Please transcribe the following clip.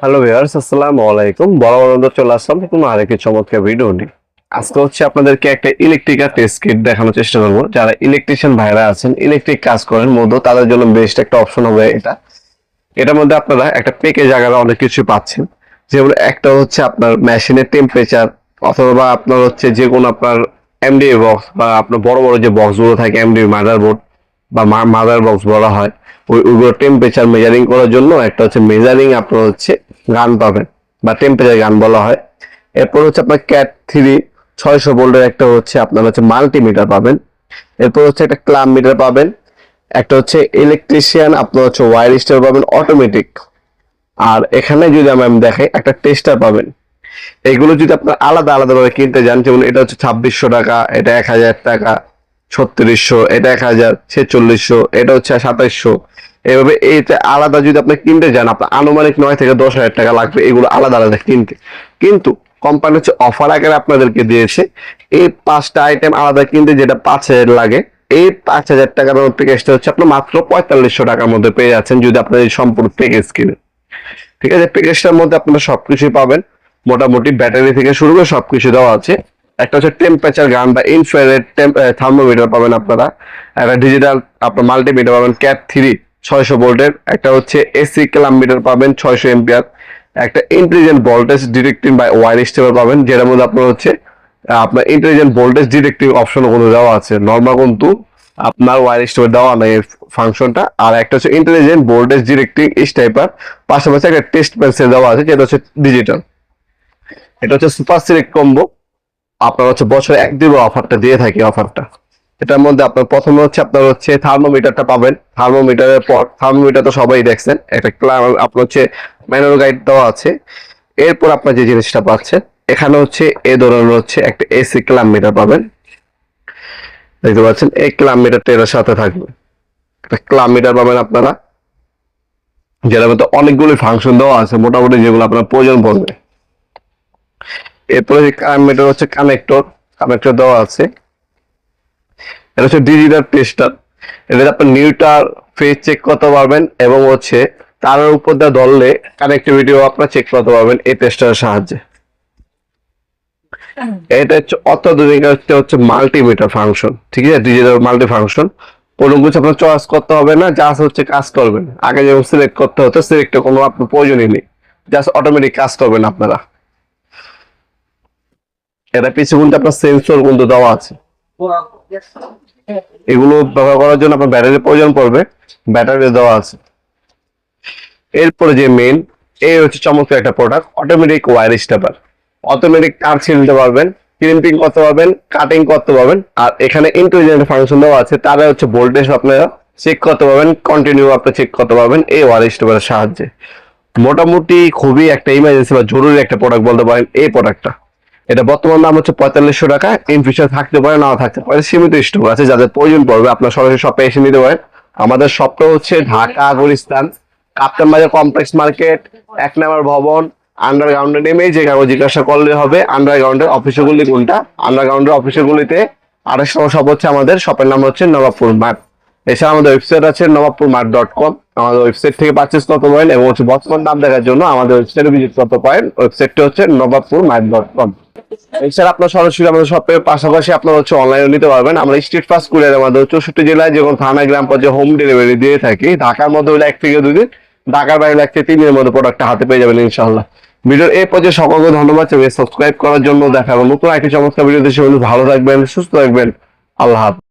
Hello viewers, আসসালামু আলাইকুম। বরাবর চলে আসলাম নতুন আরেকটি চমৎকার ভিডিও নিয়ে। আজকে আপনাদেরকে একটা ইলেকট্রিক্যাল টেস্ট কিট দেখানোর চেষ্টা করবো। যারা ইলেকট্রিশিয়ান ভাইরা আছেন, ইলেকট্রিক কাজ করেন মূলত তাদের জন্য বেস্ট একটা অপশন হবে এটা। এটার মধ্যে আপনারা একটা প্যাকেজ আকারে অনেক কিছু পাচ্ছেন। যেমন একটা আপনার মেশিনের টেম্পারেচার, অথবা আপনার যে কোনো আপনার এমডিএ বক্স বা আপনার বড় বড় যে বক্সগুলো থাকে, এমডিএ মাদারবোর্ড বা মাদার বক্স বলা হয়, ওইগুলো টেম্পারেচার মেজারিং করার জন্য একটা মেজারিং আপনার গান পাবেন বা টেম্পারেচার গান বলা হয়। এরপর আপনার ক্যাট 3 600 ভোল্টের একটা আপনার মাল্টিমিটার পাবেন। এরপর একটা ক্লাম মিটার পাবেন। একটা ইলেকট্রিশিয়ান আপনার ওয়্যার স্টার পাবেন অটোমেটিক। আর এখানে যদি আমি দেখাই, একটা টেস্টার পাবেন। এগুলো যদি আপনার আলাদা আলাদা ভাবে কিনতে যান, যেমন এটা 2600 টাকা, এটা 1000 টাকা, 3600, এটা 1000, 4600, এটা 2700। এভাবে এইটা আলাদা যদি আপনি কিনতে যান, আপনার আনুমানিক 9 থেকে 10,000 টাকা লাগবে এগুলো আলাদা আলাদা কিনতে। কিন্তু কোম্পানি অফার আকারে আপনাদেরকে দিয়েছে এই 5টা আইটেম আলাদা কিনতে যেটা 5000 লাগে, এই 5000 টাকার প্যাকেজটা আপনার মাত্র 4500 টাকার মধ্যে পেয়ে যাচ্ছেন যদি আপনার এই সম্পূর্ণ প্যাকেজ কিনেন। ঠিক আছে, প্যাকেজটার মধ্যে আপনারা সবকিছুই পাবেন, মোটামুটি ব্যাটারি থেকে শুরু করে সবকিছু দেওয়া আছে। একটা টেম্পারেচার গান বা ইনফ্রারেড থার্মোমিটার পাবেন আপনারা। একটা ডিজিটাল আপনার মাল্টিমিটার পাবেন ক্যাট 3 600 ভোল্টের। একটা এসি ক্লাম মিটার পাবেন 600 এম্পিয়ার। একটা ইন্টেলিজেন্ট ভোল্টেজ ডিটেক্টিং বা ওয়্যার স্টেবল পাবেন, যেটার মধ্যে আপনার আপনার ইন্টেলিজেন্ট ভোল্টেজ ডিটেক্টিং অপশন কোনো দেওয়া আছে, নর্মাল কিন্তু আপনার ওয়্যার স্টেবল দেওয়া নেই ফাংশনটা। আর একটা ইন্টেলিজেন্ট ভোল্টেজ ডিটেক্টিং স্টাইপার, পাশাপাশি একটা টেস্ট পেন্সিল দেওয়া আছে যেটা ডিজিটাল। এটা সুপার সিলেক্ট কম্বো। আপনার বছরে 1-2 অফারটা দিয়ে থাকি অফারটা। এটার মধ্যে আপনার প্রথমে আপনার থার্মোমিটারটা পাবেন। থার্মোমিটারের পর থার্মোমিটার তো সবাই দেখছেন, একটা আপনার ম্যানুয়াল গাইড দেওয়া আছে। এরপর আপনার যে জিনিসটা পাচ্ছেন এখানে এই ধরনের একটা এসি ক্লাম মিটার পাবেন। দেখতে পাচ্ছেন এই ক্লাম মিটারটা এর সাথে থাকবে। একটা ক্লাম মিটার পাবেন আপনারা, যেটার মধ্যে অনেকগুলো ফাংশন দেওয়া আছে মোটামুটি যেগুলো আপনার প্রয়োজন পড়বে। এরপরে মিটার কানেক্টর দেওয়া আছে। এটা ডিজিটাল টেস্টার। এটা আপনার নিউটার ফেজ চেক করতে পারবেন এবং তার উপর দিয়ে ধরলে কানেক্টিভিটিও আপনার চেক করতে পারবেন এই টেস্টারের সাহায্যে। এটা অত্যাধুনিক মাল্টিমিটার ফাংশন। ঠিক আছে, ডিজিটাল মাল্টি ফাংশন। কোনো কিছু আপনার চয়েস করতে হবে না, জাস্ট কাজ করবেন। আগে যেমন সিলেক্ট করতে হতো, সিলেক্টের কোনো আপনার প্রয়োজনই নেই, জাস্ট অটোমেটিক কাজ করবেন আপনারা। এটা পিছনে কিন্তু আপনার সেন্সর কিন্তু দেওয়া আছে। এগুলো ব্যবহার করার জন্য আপনার ব্যাটারির প্রয়োজন পড়বে, ব্যাটারি দেওয়া আছে। এরপরে যে মেইন এই চমৎকার একটা product, automatic wire stripper. Automatic তার ছিঁড়ে নিতে পারবেন, ক্রিম্পিং করতে পারবেন, কাটিং করতে পারবেন। আর এখানে ইন্টেলিজেন্ট ফাংশন দেওয়া আছে, তারা ভোল্টেজ আপনারা চেক করতে পারবেন, কন্টিনিউ আপনি চেক করতে পারবেন এই ওয়্যার স্টেপারের সাহায্যে। মোটামুটি খুবই একটা ইমার্জেন্সি বা জরুরি একটা প্রোডাক্ট বলতে পারেন এই প্রোডাক্টটা। এটা বর্তমান দাম 4500 টাকা। ইন ফিউচার থাকতে পারে, নাও থাকতে পারে, সীমিত স্টক আছে। যাদের প্রয়োজন পড়বে আপনার সরাসরি শপে এসে নিতে পারেন। আমাদের শপটা ঢাকা গুলিস্তান কাপ্তান বাজার কমপ্লেক্স মার্কেট 1 নম্বর ভবন। আন্ডারগ্রাউন্ডে নেমে যে কাগজ জিজ্ঞাসা করলে হবে আন্ডারগ্রাউন্ডের অফিসগুলি কোনটা। আন্ডারগ্রাউন্ডের অফিসগুলিতে 28 নম্বর শপ আমাদের শপের নাম নবাবপুর মার্ট। এছাড়া আমাদের ওয়েবসাইট আছে নবাবপুরমার্ট.com। আমাদের ওয়েবসাইট থেকে পারচেজ করতে পারেন এবং বর্তমান দাম দেখার জন্য আমাদের ওয়েবসাইটে ভিজিট করতে পারেন। ওয়েবসাইটটা নবাবপুরমার্ট.com। এছাড়া আপনার সরাসরি আমাদের শপের পাশাপাশি আপনার অনলাইনে নিতে পারবেন। আমরা স্ট্রিট ফাস্ট কুরিয়ার আমাদের 64 জেলায় যে কোনো থানা গ্রাম পর্যায়ে হোম ডেলিভারি দিয়ে থাকি। ঢাকার মধ্যে হলে 1 থেকে 2 দিন, ঢাকার বাইরে 1 থেকে 3 দিনের মধ্যে প্রোডাক্টটা হাতে পেয়ে যাবেন ইনশাআল্লাহ। ভিডিওর এই পর্যায়ে সকলকে ধন্যবাদ, সাবস্ক্রাইব করার জন্য। দেখাবো নতুন একটি চমৎকার ভিডিও দেশে। ভালো থাকবেন, সুস্থ থাকবেন, আল্লাহ হাফেজ।